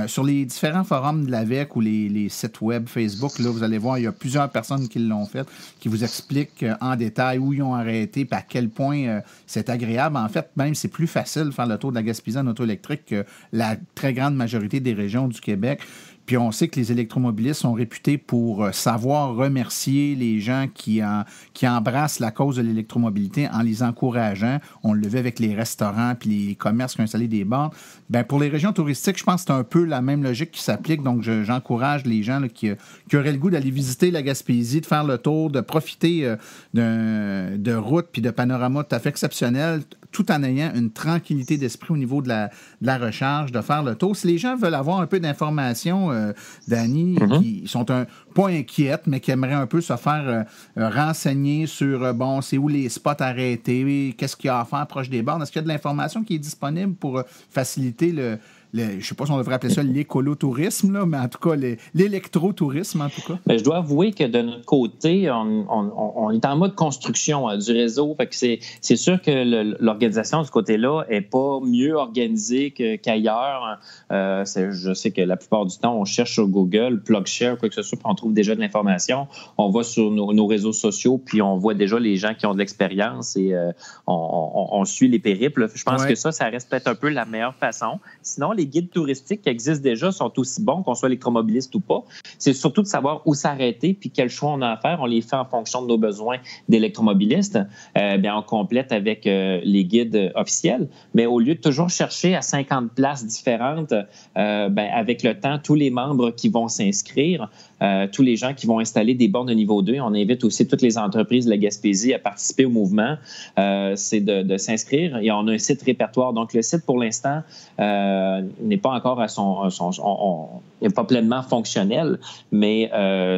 sur les différents forums de l'AVEC ou les sites web Facebook, là, vous allez voir, il y a plusieurs personnes qui l'ont fait, qui vous expliquent en détail où ils ont arrêté, puis à quel point c'est agréable. En fait, même, c'est plus facile de faire le tour de la Gaspésie en auto électrique que la très grande majorité des régions du Québec. Puis on sait que les électromobilistes sont réputés pour savoir remercier les gens qui embrassent la cause de l'électromobilité en les encourageant. On le fait avec les restaurants puis les commerces qui ont installé des bornes. Ben pour les régions touristiques, je pense que c'est un peu la même logique qui s'applique. Donc, j'encourage les gens là, qui auraient le goût d'aller visiter la Gaspésie, de faire le tour, de profiter de routes puis de panoramas tout à fait exceptionnels, tout en ayant une tranquillité d'esprit au niveau de la recharge, de faire le tour. Si les gens veulent avoir un peu d'informations, Dani, qui sont pas inquiètes, mais qui aimeraient un peu se faire renseigner sur, c'est où les spots arrêtés, qu'est-ce qu'il y a à faire proche des bornes. Est-ce qu'il y a de l'information qui est disponible pour faciliter je ne sais pas si on devrait appeler ça l'écolotourisme, là, mais en tout cas, l'électrotourisme, en tout cas. Bien, je dois avouer que de notre côté, on est en mode construction du réseau. Fait que c'est sûr que l'organisation de ce côté-là n'est pas mieux organisée qu'ailleurs. Je sais que la plupart du temps, on cherche sur Google, PlugShare, quoi que ce soit, puis on trouve déjà de l'information. On va sur nos réseaux sociaux, puis on voit déjà les gens qui ont de l'expérience et on suit les périples. Je pense que ça reste peut-être un peu la meilleure façon. Sinon, les guides touristiques qui existent déjà sont aussi bons, qu'on soit électromobiliste ou pas. C'est surtout de savoir où s'arrêter puis quel choix on a à faire. On les fait en fonction de nos besoins d'électromobilistes. On complète avec les guides officiels. Mais au lieu de toujours chercher à 50 places différentes, avec le temps, tous les membres qui vont s'inscrire, tous les gens qui vont installer des bornes de niveau 2, on invite aussi toutes les entreprises de la Gaspésie à participer au mouvement. C'est de s'inscrire. Et on a un site répertoire. Donc, le site, pour l'instant, n'est pas encore n'est pas pleinement fonctionnel, mais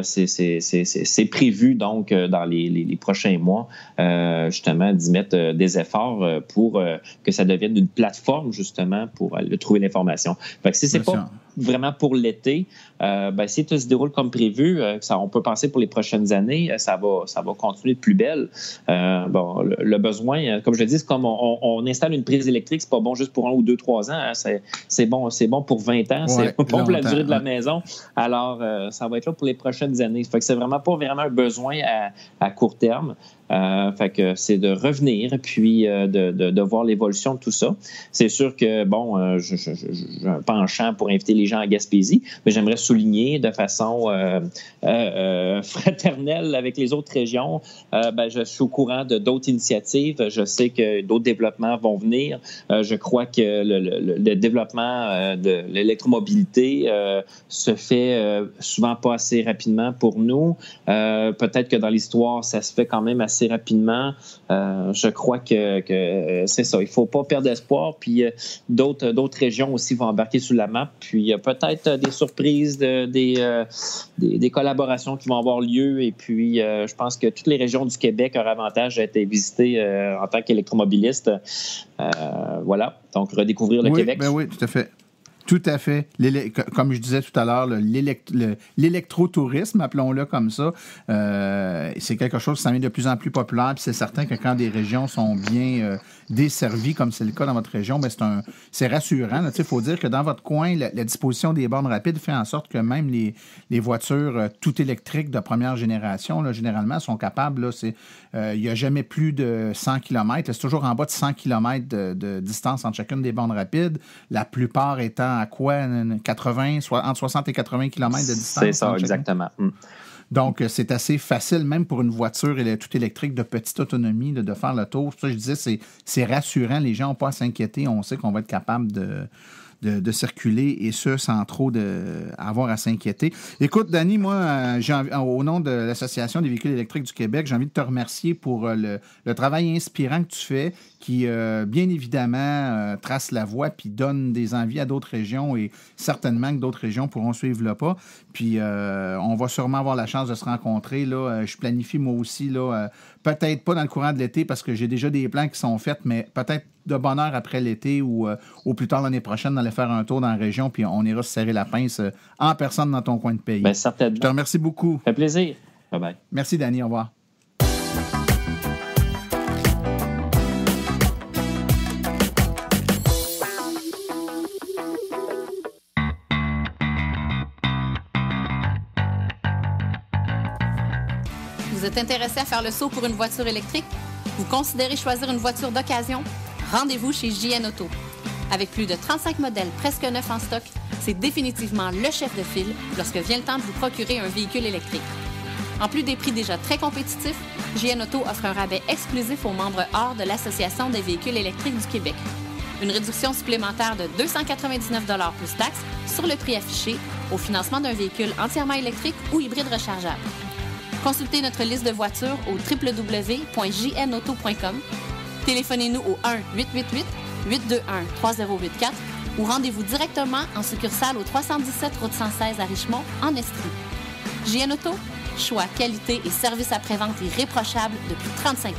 c'est prévu donc dans les prochains mois justement d'y mettre des efforts pour que ça devienne une plateforme justement pour trouver l'information. Fait que si c'est pas vraiment pour l'été, si tout se déroule comme prévu, on peut penser pour les prochaines années, ça va continuer de plus belle. Le besoin, comme je le dis, c'est comme on installe une prise électrique, c'est pas bon juste pour 1 ou 2, 3 ans. Hein, c'est bon pour 20 ans, c'est bon pour la durée de la maison. Alors, ça va être là pour les prochaines années. Fait que c'est vraiment pas vraiment un besoin à court terme. Fait que c'est de revenir puis de voir l'évolution de tout ça. C'est sûr que, j'ai un penchant pour inviter les gens à Gaspésie, mais j'aimerais souligner de façon fraternelle avec les autres régions. Je suis au courant de d'autres initiatives. Je sais que d'autres développements vont venir. Je crois que le développement de l'électromobilité se fait souvent pas assez rapidement pour nous. Peut-être que dans l'histoire, ça se fait quand même assez rapidement. Je crois que c'est ça. Il ne faut pas perdre espoir. Puis d'autres régions aussi vont embarquer sur la map. Puis il y a peut-être des surprises, des collaborations qui vont avoir lieu. Et puis, je pense que toutes les régions du Québec auront avantage à être visitées en tant qu'électromobiliste. Voilà. Donc, redécouvrir le Québec. Ben oui, tout à fait. Tout à fait. Comme je disais tout à l'heure, l'électrotourisme, appelons-le comme ça, c'est quelque chose qui s'en vient de plus en plus populaire. Puis c'est certain que quand des régions sont bien desservies, comme c'est le cas dans votre région, c'est rassurant. Il faut dire que dans votre coin, la disposition des bornes rapides fait en sorte que même les voitures tout électriques de première génération, là, généralement, sont capables. Il n'y a jamais plus de 100 km. C'est toujours en bas de 100 km de distance entre chacune des bornes rapides. La plupart étant à quoi? 80, entre 60 et 80 km de distance? C'est ça, exactement. Donc, c'est assez facile, même pour une voiture toute électrique de petite autonomie, de faire le tour. Ça, je disais, c'est rassurant. Les gens n'ont pas à s'inquiéter. On sait qu'on va être capable de circuler, et ce, sans trop avoir à s'inquiéter. Écoute, Danny, moi, au nom de l'Association des véhicules électriques du Québec, j'ai envie de te remercier pour le travail inspirant que tu fais, qui, bien évidemment, trace la voie puis donne des envies à d'autres régions, et certainement que d'autres régions pourront suivre le pas. Puis, on va sûrement avoir la chance de se rencontrer. Là, je planifie, moi aussi, là, peut-être pas dans le courant de l'été parce que j'ai déjà des plans qui sont faits, mais peut-être de bonne heure après l'été ou au plus tard l'année prochaine, d'aller faire un tour dans la région, puis on ira se serrer la pince en personne dans ton coin de pays. Bien, certainement. Je te remercie beaucoup. Ça fait plaisir. Bye-bye. Merci, Danny. Au revoir. Vous êtes intéressé à faire le saut pour une voiture électrique? Vous considérez choisir une voiture d'occasion? Rendez-vous chez JN Auto. Avec plus de 35 modèles presque neufs en stock, c'est définitivement le chef de file lorsque vient le temps de vous procurer un véhicule électrique. En plus des prix déjà très compétitifs, JN Auto offre un rabais exclusif aux membres hors de l'Association des véhicules électriques du Québec. Une réduction supplémentaire de 299 $ plus taxes sur le prix affiché au financement d'un véhicule entièrement électrique ou hybride rechargeable. Consultez notre liste de voitures au www.jnauto.com. Téléphonez-nous au 1-888-821-3084 ou rendez-vous directement en succursale au 317 route 116 à Richmond, en Estrie. JN Auto, choix, qualité et service après-vente irréprochable depuis 35 ans.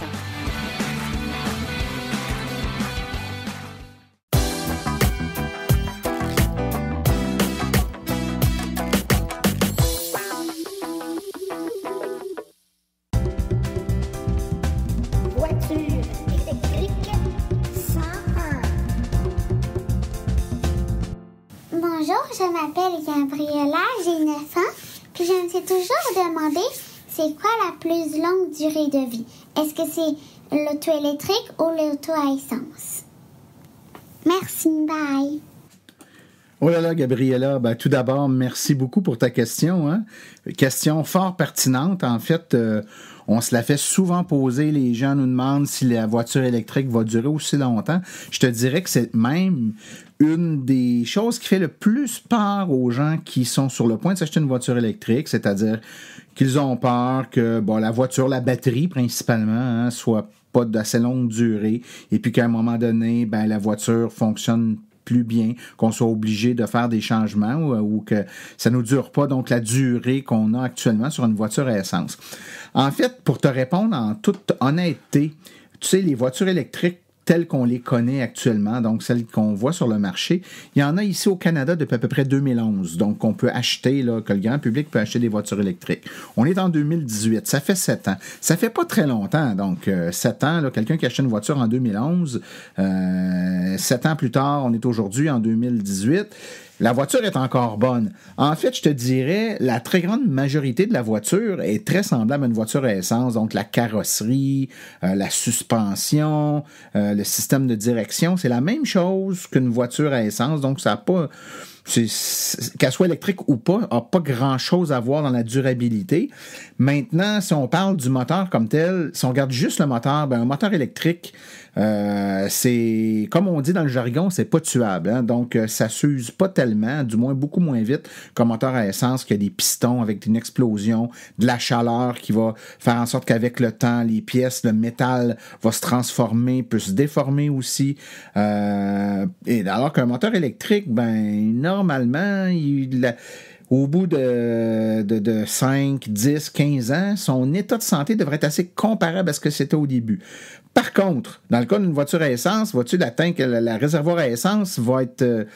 Bonjour, je m'appelle Gabriella, j'ai 9 ans, puis je me suis toujours demandé c'est quoi la plus longue durée de vie. Est-ce que c'est l'auto électrique ou l'auto à essence? Merci, bye. Oh là là, Gabriella, ben, tout d'abord, merci beaucoup pour ta question. Hein? Question fort pertinente. En fait, on se la fait souvent poser. Les gens nous demandent si la voiture électrique va durer aussi longtemps. Je te dirais que c'est même une des choses qui fait le plus peur aux gens qui sont sur le point de s'acheter une voiture électrique, c'est-à-dire qu'ils ont peur que la voiture, la batterie principalement, soit pas d'assez longue durée, et puis qu'à un moment donné, la voiture fonctionne plus bien, qu'on soit obligé de faire des changements ou que ça ne nous dure pas, donc la durée qu'on a actuellement sur une voiture à essence. En fait, pour te répondre en toute honnêteté, tu sais, les voitures électriques telles qu'on les connaît actuellement, donc celles qu'on voit sur le marché, il y en a ici au Canada depuis à peu près 2011, donc qu'on peut acheter, là, que le grand public peut acheter des voitures électriques. On est en 2018, ça fait 7 ans. Ça fait pas très longtemps, donc 7 ans, là, quelqu'un qui achète une voiture en 2011, 7 ans plus tard, on est aujourd'hui en 2018, la voiture est encore bonne. En fait, je te dirais, la très grande majorité de la voiture est très semblable à une voiture à essence. Donc, la carrosserie, la suspension, le système de direction, c'est la même chose qu'une voiture à essence. Donc, ça n'a pas... qu'elle soit électrique ou pas, n'a pas grand-chose à voir dans la durabilité. Maintenant, si on parle du moteur comme tel, si on regarde juste le moteur, un moteur électrique, c'est, comme on dit dans le jargon, c'est pas tuable. Hein? Donc, ça s'use pas tellement, du moins beaucoup moins vite qu'un moteur à essence qui a des pistons avec une explosion, de la chaleur qui va faire en sorte qu'avec le temps, les pièces, le métal va se transformer, peut se déformer aussi. Et alors qu'un moteur électrique, normalement, au bout de 5, 10, 15 ans, son état de santé devrait être assez comparable à ce que c'était au début. Par contre, dans le cas d'une voiture à essence, vois-tu, la réservoir à essence va être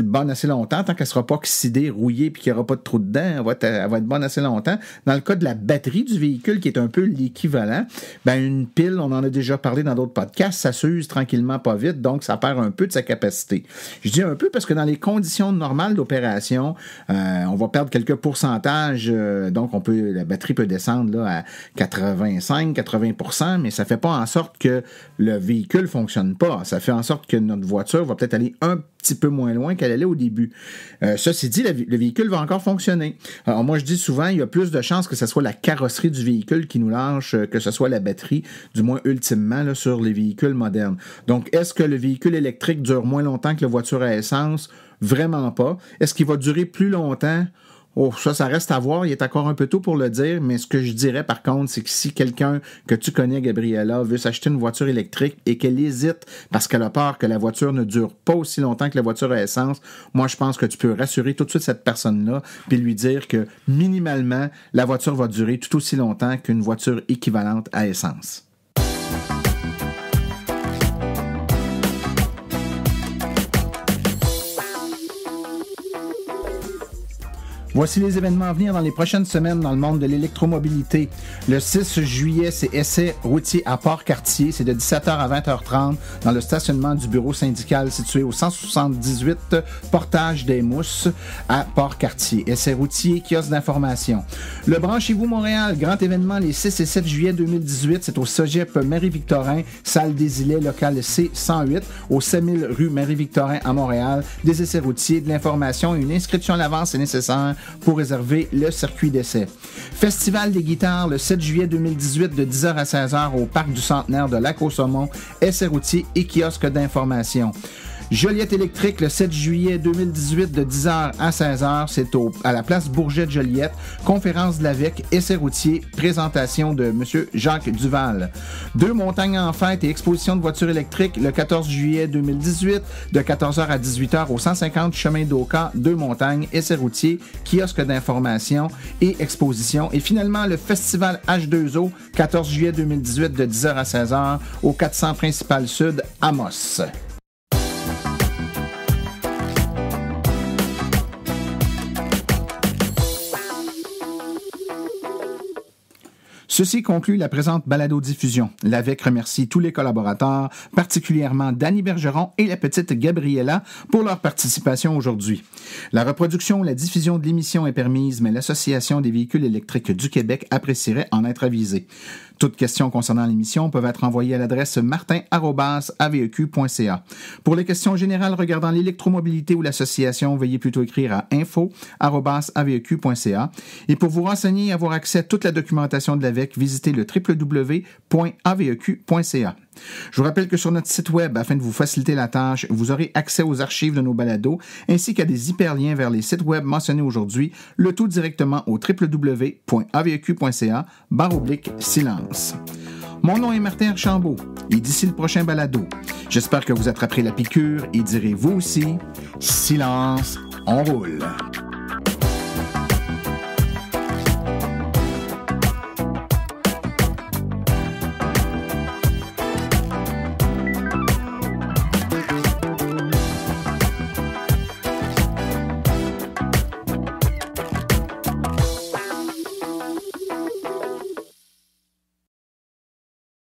bonne assez longtemps, tant qu'elle ne sera pas oxydée, rouillée, puis qu'il n'y aura pas de trou dedans, elle va être bonne assez longtemps. Dans le cas de la batterie du véhicule, qui est un peu l'équivalent, une pile, on en a déjà parlé dans d'autres podcasts, ça s'use tranquillement pas vite, donc ça perd un peu de sa capacité. Je dis un peu parce que dans les conditions normales d'opération, on va perdre quelques pourcentages. Donc, la batterie peut descendre là, à 85-80%, mais ça fait pas en sorte que le véhicule fonctionne pas. Ça fait en sorte que notre voiture va peut-être aller un petit peu moins loin qu'elle allait au début. Ceci dit, le véhicule va encore fonctionner. Alors, moi, je dis souvent, il y a plus de chances que ce soit la carrosserie du véhicule qui nous lâche que ce soit la batterie, du moins ultimement, là, sur les véhicules modernes. Donc, est-ce que le véhicule électrique dure moins longtemps que la voiture à essence? Vraiment pas. Est-ce qu'il va durer plus longtemps? Oh, ça reste à voir. Il est encore un peu tôt pour le dire, mais ce que je dirais par contre, c'est que si quelqu'un que tu connais, Gabriella, veut s'acheter une voiture électrique et qu'elle hésite parce qu'elle a peur que la voiture ne dure pas aussi longtemps que la voiture à essence, moi, je pense que tu peux rassurer tout de suite cette personne-là puis lui dire que minimalement, la voiture va durer tout aussi longtemps qu'une voiture équivalente à essence. Voici les événements à venir dans les prochaines semaines dans le monde de l'électromobilité. Le 6 juillet, c'est essai routier à Port-Cartier. C'est de 17h à 20h30 dans le stationnement du bureau syndical situé au 178 Portage des Mousses à Port-Cartier. Essai routier, kiosque d'information. Le Branchez-vous Montréal, grand événement les 6 et 7 juillet 2018. C'est au Cégep Marie-Victorin, salle des Îlets, local C108, au 7000 rue Marie-Victorin à Montréal. Des essais routiers, de l'information et une inscription à l'avance est nécessaire pour réserver le circuit d'essai. Festival des guitares le 7 juillet 2018 de 10h à 16h au Parc du Centenaire de Lac-aux-Saumons, essai routier et kiosque d'information. Joliette électrique le 7 juillet 2018 de 10h à 16h, c'est à la place Bourget de Joliette, conférence de l'AVEC, essai routier, présentation de M. Jacques Duval. 2 montagnes en fête et exposition de voitures électriques le 14 juillet 2018 de 14h à 18h au 150 chemin d'Oka, 2 montagnes, essai routier, kiosque d'information et exposition. Et finalement, le festival H2O, 14 juillet 2018 de 10h à 16h au 400 principal sud, Amos. Ceci conclut la présente balado-diffusion. L'AVEC remercie tous les collaborateurs, particulièrement Danny Bergeron et la petite Gabriella, pour leur participation aujourd'hui. La reproduction ou la diffusion de l'émission est permise, mais l'Association des véhicules électriques du Québec apprécierait en être avisée. Toutes questions concernant l'émission peuvent être envoyées à l'adresse martin@aveq.ca. Pour les questions générales regardant l'électromobilité ou l'association, veuillez plutôt écrire à info@aveq.ca. Et pour vous renseigner et avoir accès à toute la documentation de l'AVEC, visitez le www.aveq.ca. Je vous rappelle que sur notre site web, afin de vous faciliter la tâche, vous aurez accès aux archives de nos balados ainsi qu'à des hyperliens vers les sites web mentionnés aujourd'hui, le tout directement au www.aveq.ca/silence. Mon nom est Martin Archambault et d'ici le prochain balado, j'espère que vous attraperez la piqûre et direz vous aussi, silence, on roule.